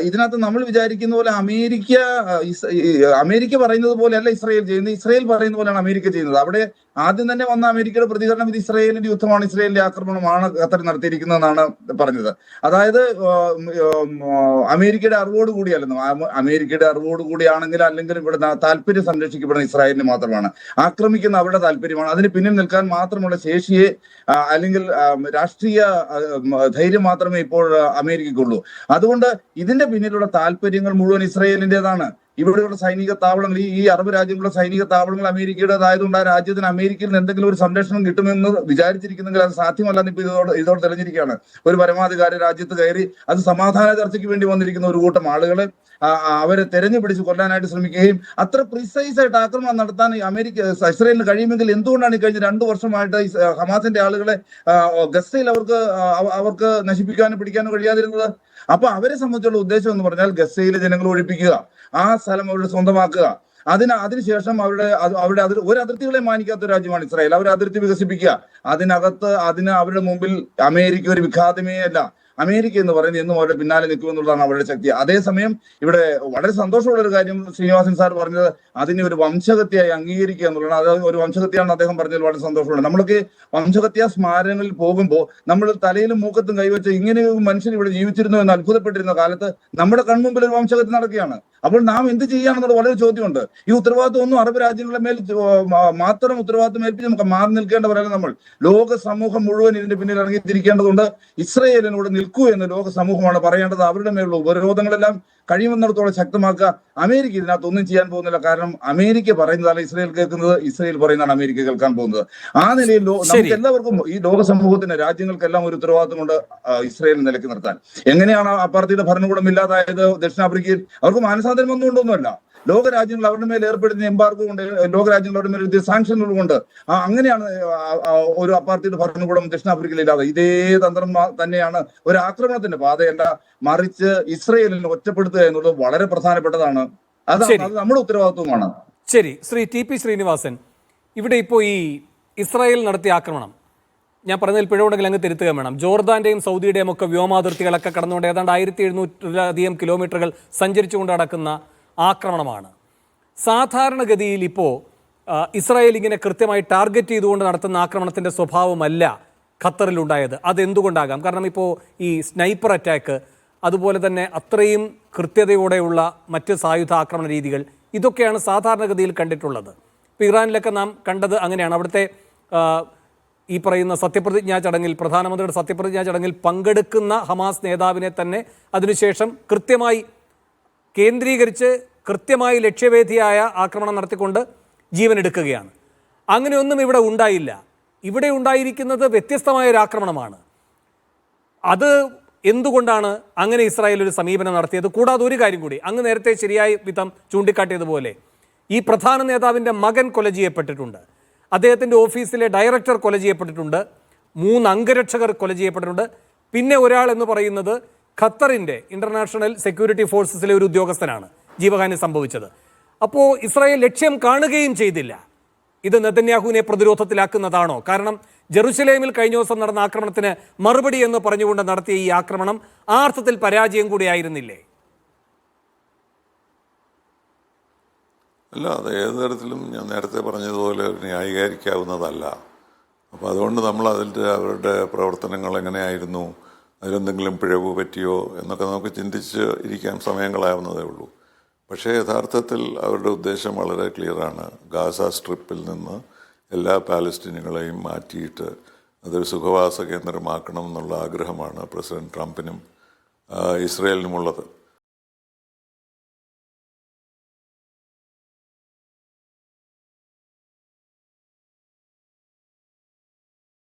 ഇതിനകത്ത് നമ്മൾ വിചാരിക്കുന്ന പോലെ അമേരിക്ക പറയുന്നത് പോലെയല്ല ഇസ്രായേൽ ചെയ്യുന്നത്, ഇസ്രായേൽ പറയുന്ന പോലെയാണ് അമേരിക്ക ചെയ്യുന്നത്. അവിടെ ആദ്യം തന്നെ വന്ന അമേരിക്കയുടെ പ്രതികരണം ഇത് ഇസ്രായേലിന്റെ യുദ്ധമാണ്, ഇസ്രായേലിന്റെ ആക്രമണമാണ് ഖത്തർ നടത്തിയിരിക്കുന്നതെന്നാണ് പറഞ്ഞത്. അതായത് അമേരിക്കയുടെ അറിവോട് കൂടിയല്ലെന്നും, അമേരിക്കയുടെ അറിവോട് കൂടിയാണെങ്കിൽ അല്ലെങ്കിൽ ഇവിടെ താല്പര്യം സംരക്ഷിക്കപ്പെടുന്ന ഇസ്രായേലിന് മാത്രമാണ്, ആക്രമിക്കുന്ന അവരുടെ താല്പര്യമാണ്, അതിന് പിന്നിൽ നിൽക്കാൻ മാത്രമുള്ള ശേഷിയെ അല്ലെങ്കിൽ രാഷ്ട്രീയ ധൈര്യം മാത്രമേ ഇപ്പോൾ അമേരിക്കയ്ക്കുള്ളൂ. അതുകൊണ്ട് ഇതിന്റെ പിന്നിലുള്ള താല്പര്യങ്ങൾ മുഴുവൻ ഇസ്രായേലിന്റേതാണ്. ഇവിടെയുള്ള സൈനിക താവളങ്ങൾ, ഈ അറബ് രാജ്യങ്ങളുടെ സൈനിക താവളങ്ങൾ അമേരിക്കയുടേതായതുകൊണ്ട് ആ രാജ്യത്തിന് അമേരിക്കയിൽ നിന്ന് എന്തെങ്കിലും ഒരു സംരക്ഷണം കിട്ടുമെന്ന് വിചാരിച്ചിരിക്കുന്നെങ്കിൽ അത് സാധ്യമല്ലെന്ന് ഇപ്പൊ ഇതോടെ തെളിഞ്ഞിരിക്കുകയാണ്. ഒരു പരമാധികാരി രാജ്യത്ത് കയറി അത് സമാധാന ചർച്ചയ്ക്ക് വേണ്ടി വന്നിരിക്കുന്ന ഒരു കൂട്ടം ആളുകളെ അവരെ തെരഞ്ഞു പിടിച്ച് കൊല്ലാനായിട്ട് ശ്രമിക്കുകയും അത്ര പ്രിസൈസ് ആയിട്ട് ആക്രമണം നടത്താൻ ഇസ്രായേലിന് കഴിയുമെങ്കിൽ എന്തുകൊണ്ടാണ് ഈ കഴിഞ്ഞ 2 വർഷമായിട്ട് ഹമാസിന്റെ ആളുകളെ ഗസയിൽ അവർക്ക് നശിപ്പിക്കാനും പിടിക്കാനും കഴിയാതിരുന്നത്? അപ്പൊ അവരെ സംബന്ധിച്ചുള്ള ഉദ്ദേശം എന്ന് പറഞ്ഞാൽ ഗസയിലെ ജനങ്ങൾ ഒഴിപ്പിക്കുക, ആ സ്ഥലം അവരുടെ സ്വന്തമാക്കുക, അതിനുശേഷം അവരുടെ ഒരു അതിർത്തികളെ മാനിക്കാത്ത രാജ്യമാണ് ഇസ്രായേൽ. അവർ അതിർത്തി വികസിപ്പിക്കുക, അതിന് അവരുടെ മുമ്പിൽ അമേരിക്ക ഒരു വിഘാതമേ അല്ല. അമേരിക്ക എന്ന് പറയുന്നത് എന്നും അവരുടെ പിന്നാലെ നിൽക്കുമെന്നുള്ളതാണ് അവരുടെ ശക്തി. അതേസമയം ഇവിടെ വളരെ സന്തോഷമുള്ള ഒരു കാര്യം ശ്രീനിവാസൻ സാർ പറഞ്ഞത് അതിനെ ഒരു വംശഹത്യയായി അംഗീകരിക്കുക എന്നുള്ളതാണ്. അത് ഒരു വംശഹത്യയാണെന്ന് അദ്ദേഹം പറഞ്ഞതിൽ വളരെ സന്തോഷമുണ്ട്. നമ്മൾക്ക് വംശഹത്യാ സ്മാരകങ്ങളിൽ പോകുമ്പോൾ നമ്മൾ തലയിലും മൂക്കത്തും കൈവച്ച് ഇങ്ങനെ മനുഷ്യൻ ഇവിടെ ജീവിച്ചിരുന്നു എന്ന് അത്ഭുതപ്പെട്ടിരുന്ന കാലത്ത് നമ്മുടെ കൺമുമ്പിൽ ഒരു വംശഹത്യ നടക്കുകയാണ്. അപ്പോൾ നാം എന്ത് ചെയ്യാണെന്നുള്ള വളരെ ചോദ്യമുണ്ട്. ഈ ഉത്തരവാദിത്വം ഒന്നും അറബ് രാജ്യങ്ങളുടെ മേൽ മാത്രം ഉത്തരവാദിത്വം ഏൽപ്പിച്ച് നമുക്ക് മാറി നിൽക്കേണ്ടവരല്ല നമ്മൾ. ലോക സമൂഹം മുഴുവൻ ഇതിന്റെ പിന്നിൽ ഇറങ്ങിത്തിരിക്കേണ്ടതുണ്ട്. ഇസ്രായേലിനോട് നിൽക്കൂ എന്ന് ലോക സമൂഹമാണ് പറയേണ്ടത്. അവരുടെ മേലുള്ള ഉപരോധങ്ങളെല്ലാം കഴിയുന്നിടത്തോളം ശക്തമാക്കുക. അമേരിക്ക ഇതിനകത്ത് ഒന്നും ചെയ്യാൻ പോകുന്നില്ല. കാരണം അമേരിക്ക പറയുന്നതല്ല ഇസ്രായേൽ കേൾക്കുന്നത്, ഇസ്രായേൽ പറയുന്നതാണ് അമേരിക്ക കേൾക്കാൻ പോകുന്നത്. ആ നിലയിൽ നമുക്ക് എല്ലാവർക്കും, ഈ ലോക സമൂഹത്തിന്, രാജ്യങ്ങൾക്കെല്ലാം ഒരു ഉത്തരവാദിത്തമുണ്ട് ഇസ്രായേൽ നിലയ്ക്ക് നിർത്താൻ. എങ്ങനെയാണ് അപ്പാർട്ടിയുടെ ഭരണകൂടം ഇല്ലാതായത് ദക്ഷിണാഫ്രിക്കയിൽ? അവർക്ക് മാനസാന്തരം ഒന്നുകൊണ്ടൊന്നുമല്ല. ലോകരാജ്യങ്ങൾ അവരുടെ മേൽ ഏർപ്പെടുത്തുന്ന എംബാർഗോ കൊണ്ട്, ലോകരാജ്യങ്ങൾ അവരുടെ മേൽ സാങ്ഷനുകൾ കൊണ്ട് അങ്ങനെയാണ് ഒരു അപ്പാർട്ടിയുടെ ഭരണകൂടം ദക്ഷിണാഫ്രിക്കയിൽ ഇല്ലാതെ. ഇതേ തന്ത്രം തന്നെയാണ് ഒരു ആക്രമണത്തിന്റെ പാതയല്ല, മറിച്ച് ഇസ്രയേലിനെ ഒറ്റപ്പെടുത്തുക എന്നുള്ളത് വളരെ പ്രധാനപ്പെട്ടതാണ്. അത് നമ്മുടെ ഉത്തരവാദിത്വമാണ്. ശരി, ശ്രീ ടി പി ശ്രീനിവാസൻ, ഇവിടെ ഇപ്പോൾ ഈ ഇസ്രായേൽ നടത്തിയ ആക്രമണം, ഞാൻ പറഞ്ഞതിൽ പിഴവുണ്ടെങ്കിൽ അങ്ങ് തിരുത്തുക വേണം. ജോർദാന്റെയും സൗദിയുടെയും ഒക്കെ വ്യോമാതിർത്തികളൊക്കെ കടന്നുകൊണ്ട് ഏതാണ്ട് 1700 കിലോമീറ്ററുകൾ സഞ്ചരിച്ചുകൊണ്ട് നടക്കുന്ന ആക്രമണമാണ്. സാധാരണഗതിയിൽ ഇപ്പോൾ ഇസ്രായേൽ ഇങ്ങനെ കൃത്യമായി ടാർഗറ്റ് ചെയ്തുകൊണ്ട് നടത്തുന്ന ആക്രമണത്തിൻ്റെ സ്വഭാവമല്ല ഖത്തറിലുണ്ടായത്. അതെന്തുകൊണ്ടാകാം? കാരണം ഇപ്പോൾ ഈ സ്നൈപ്പർ അറ്റാക്ക്, അതുപോലെ തന്നെ അത്രയും കൃത്യതയോടെയുള്ള മറ്റ് സായുധ ആക്രമണ രീതികൾ, ഇതൊക്കെയാണ് സാധാരണഗതിയിൽ കണ്ടിട്ടുള്ളത്. ഇപ്പോൾ ഇറാനിലൊക്കെ നാം കണ്ടത് അങ്ങനെയാണ്. അവിടുത്തെ ഈ പറയുന്ന സത്യപ്രതിജ്ഞാ ചടങ്ങിൽ, പ്രധാനമന്ത്രിയുടെ സത്യപ്രതിജ്ഞാ ചടങ്ങിൽ പങ്കെടുക്കുന്ന ഹമാസ് നേതാവിനെ തന്നെ അതിനുശേഷം കൃത്യമായി കേന്ദ്രീകരിച്ച് കൃത്യമായി ലക്ഷ്യവേദിയായ ആക്രമണം നടത്തിക്കൊണ്ട് ജീവനെടുക്കുകയാണ്. അങ്ങനെയൊന്നും ഇവിടെ ഉണ്ടായില്ല. ഇവിടെ ഉണ്ടായിരിക്കുന്നത് വ്യത്യസ്തമായ ഒരു ആക്രമണമാണ്. അത് എന്തുകൊണ്ടാണ് അങ്ങനെ ഇസ്രായേൽ ഒരു സമീപനം നടത്തിയത്? കൂടാതെ ഒരു കാര്യം കൂടി, അങ്ങ് നേരത്തെ ശരിയായ വിധം ചൂണ്ടിക്കാട്ടിയതുപോലെ ഈ പ്രധാന നേതാവിൻ്റെ മകൻ കൊല ചെയ്യപ്പെട്ടിട്ടുണ്ട്, അദ്ദേഹത്തിൻ്റെ ഓഫീസിലെ ഡയറക്ടർ കൊല ചെയ്യപ്പെട്ടിട്ടുണ്ട്, 3 അംഗരക്ഷകർ കൊല ചെയ്യപ്പെട്ടിട്ടുണ്ട്, പിന്നെ ഒരാൾ എന്ന് പറയുന്നത് ഖത്തറിൻ്റെ ഇൻ്റർനാഷണൽ സെക്യൂരിറ്റി ഫോഴ്സസിലെ ഒരു ഉദ്യോഗസ്ഥനാണ് ജീവഹാനി സംഭവിച്ചത്. അപ്പോൾ ഇസ്രായേൽ ലക്ഷ്യം കാണുകയും ചെയ്തില്ല. ഇത് നെതന്യാഹുവിനെ പ്രതിരോധത്തിലാക്കുന്നതാണോ? കാരണം ജെറുസലേമിൽ കഴിഞ്ഞ ദിവസം നടന്ന ആക്രമണത്തിന് മറുപടി എന്ന് പറഞ്ഞുകൊണ്ട് നടത്തിയ ഈ ആക്രമണം ആ അർത്ഥത്തിൽ പരാജയം കൂടിയായിരുന്നില്ലേ? അല്ല, അത് ഏത് തരത്തിലും ഞാൻ നേരത്തെ പറഞ്ഞതുപോലെ ന്യായീകരിക്കാവുന്നതല്ല. അപ്പോൾ അതുകൊണ്ട് നമ്മൾ അവരുടെ പ്രവർത്തനങ്ങൾ എങ്ങനെയായിരുന്നു, അതിലെന്തെങ്കിലും പിഴവ് പറ്റിയോ എന്നൊക്കെ നമുക്ക് ചിന്തിച്ച് ഇരിക്കാൻ സമയം കളയാവുന്നതേ ഉള്ളൂ. പക്ഷേ യഥാർത്ഥത്തിൽ അവരുടെ ഉദ്ദേശം വളരെ ക്ലിയറാണ്. ഗാസ സ്ട്രിപ്പിൽ നിന്ന് എല്ലാ പാലസ്തീനുകളെയും മാറ്റിയിട്ട് അതൊരു സുഖവാസ കേന്ദ്രമാക്കണം എന്നുള്ള ആഗ്രഹമാണ് പ്രസിഡന്റ് ട്രംപിനും ഇസ്രയേലിനുമുള്ളത്.